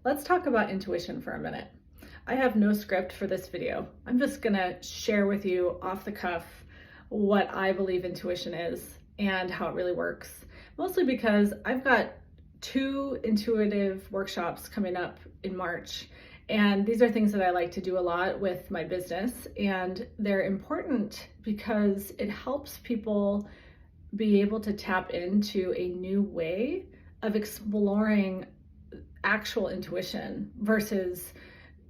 Let's talk about intuition for a minute. I have no script for this video. I'm just gonna share with you off the cuff what I believe intuition is and how it really works. Mostly because I've got 2 intuitive workshops coming up in March. And these are things that I like to do a lot with my business. And they're important because it helps people be able to tap into a new way of exploring actual intuition versus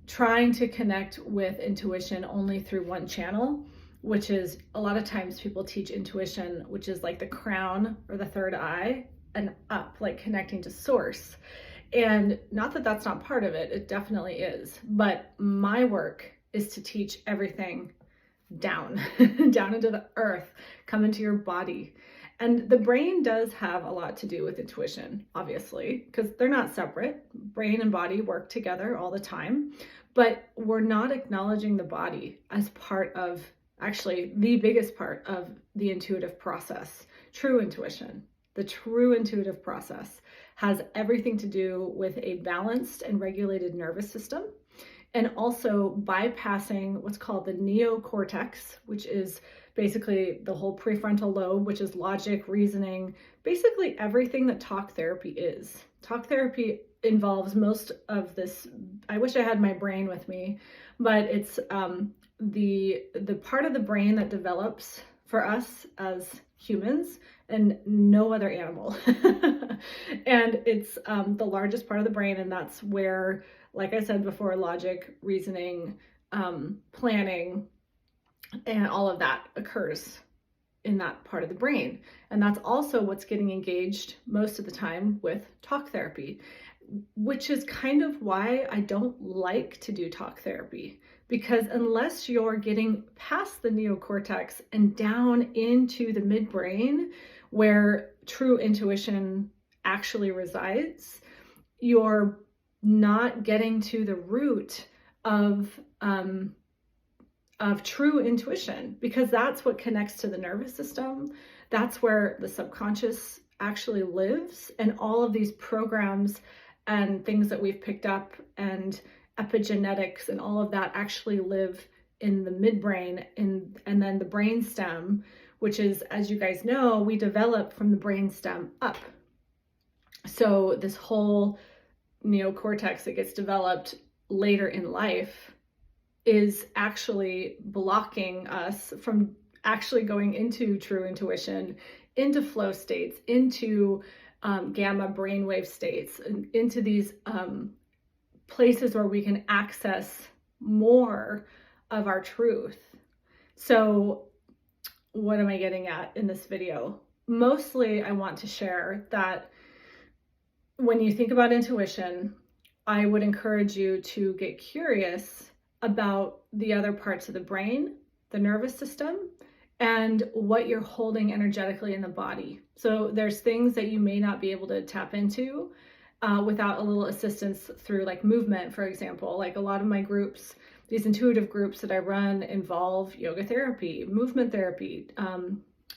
trying to connect with intuition only through one channel, which is a lot of times people teach intuition, which is like the crown or the third eye and up, like connecting to source. And not that that's not part of it, it definitely is. But my work is to teach everything down, down into the earth, come into your body. And the brain does have a lot to do with intuition, obviously, because they're not separate. Brain and body work together all the time, but we're not acknowledging the body as part of, actually, the biggest part of the intuitive process. True intuition. The true intuitive process has everything to do with a balanced and regulated nervous system, and also bypassing what's called the neocortex, which is basically the whole prefrontal lobe, which is logic, reasoning, basically everything that talk therapy is. Talk therapy involves most of this. I wish I had my brain with me, but it's the part of the brain that develops for us as humans and no other animal. And it's the largest part of the brain, and that's where, like I said before, logic, reasoning, planning, and all of that occurs in that part of the brain. And that's also what's getting engaged most of the time with talk therapy, which is kind of why I don't like to do talk therapy. Because unless you're getting past the neocortex and down into the midbrain where true intuition actually resides, you're not getting to the root of true intuition, because that's what connects to the nervous system. That's where the subconscious actually lives, and all of these programs and things that we've picked up and epigenetics and all of that actually live in the midbrain and then the brain stem, which is, as you guys know, we develop from the brain stem up. So this whole neocortex that gets developed later in life is actually blocking us from actually going into true intuition, into flow states, into gamma brainwave states, and into these places where we can access more of our truth. So what am I getting at in this video? Mostly I want to share that when you think about intuition, I would encourage you to get curious about the other parts of the brain, the nervous system, and what you're holding energetically in the body. So there's things that you may not be able to tap into without a little assistance through like movement, for example. Like a lot of my groups, these intuitive groups that I run, involve yoga therapy, movement therapy,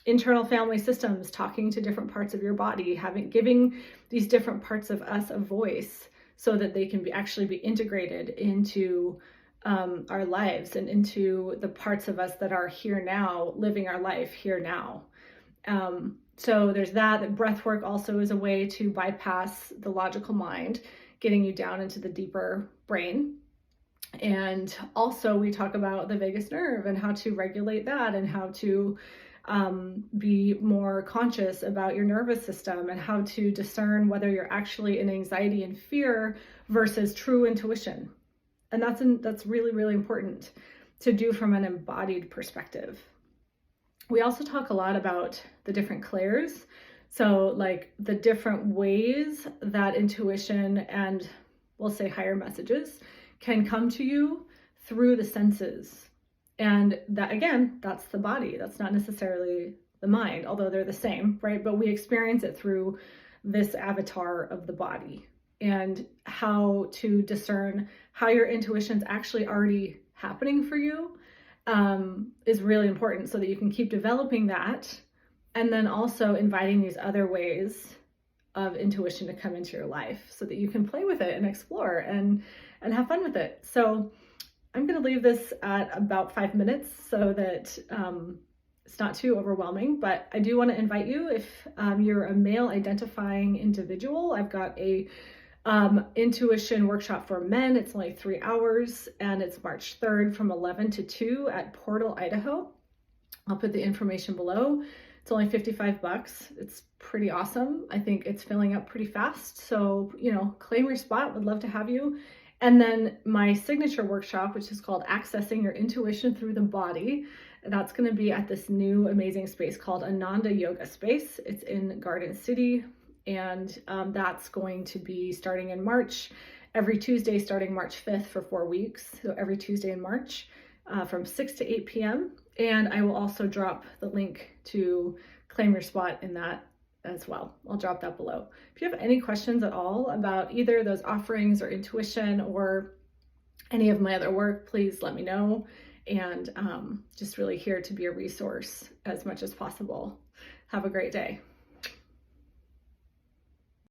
internal family systems, talking to different parts of your body, giving these different parts of us a voice so that they can actually be integrated into our lives and into the parts of us that are here now, living our life here now. So there's that. Breath work also is a way to bypass the logical mind, getting you down into the deeper brain. And also we talk about the vagus nerve and how to regulate that, and how to be more conscious about your nervous system, and how to discern whether you're actually in anxiety and fear versus true intuition. And that's really, really important to do from an embodied perspective. We also talk a lot about the different clairs. So like the different ways that intuition and, we'll say, higher messages can come to you through the senses. And that, again, that's the body. That's not necessarily the mind, although they're the same, right? But we experience it through this avatar of the body, and how to discern how your intuition's actually already happening for you is really important, so that you can keep developing that, and then also inviting these other ways of intuition to come into your life so that you can play with it and explore and have fun with it. So I'm going to leave this at about 5 minutes so that it's not too overwhelming, but I do want to invite you, if you're a male identifying individual, I've got a intuition workshop for men. It's only 3 hours and it's March 3rd from 11 to 2 at Portal, Idaho. I'll put the information below. It's only $55. It's pretty awesome. I think it's filling up pretty fast. So, claim your spot. Would love to have you. And then my signature workshop, which is called Accessing Your Intuition Through the Body. That's going to be at this new amazing space called Ananda Yoga Space. It's in Garden City. And that's going to be starting in March, every Tuesday starting March 5th for 4 weeks. So every Tuesday in March from 6 to 8 p.m. And I will also drop the link to claim your spot in that as well. I'll drop that below. If you have any questions at all about either those offerings or intuition or any of my other work, please let me know. And just really here to be a resource as much as possible. Have a great day.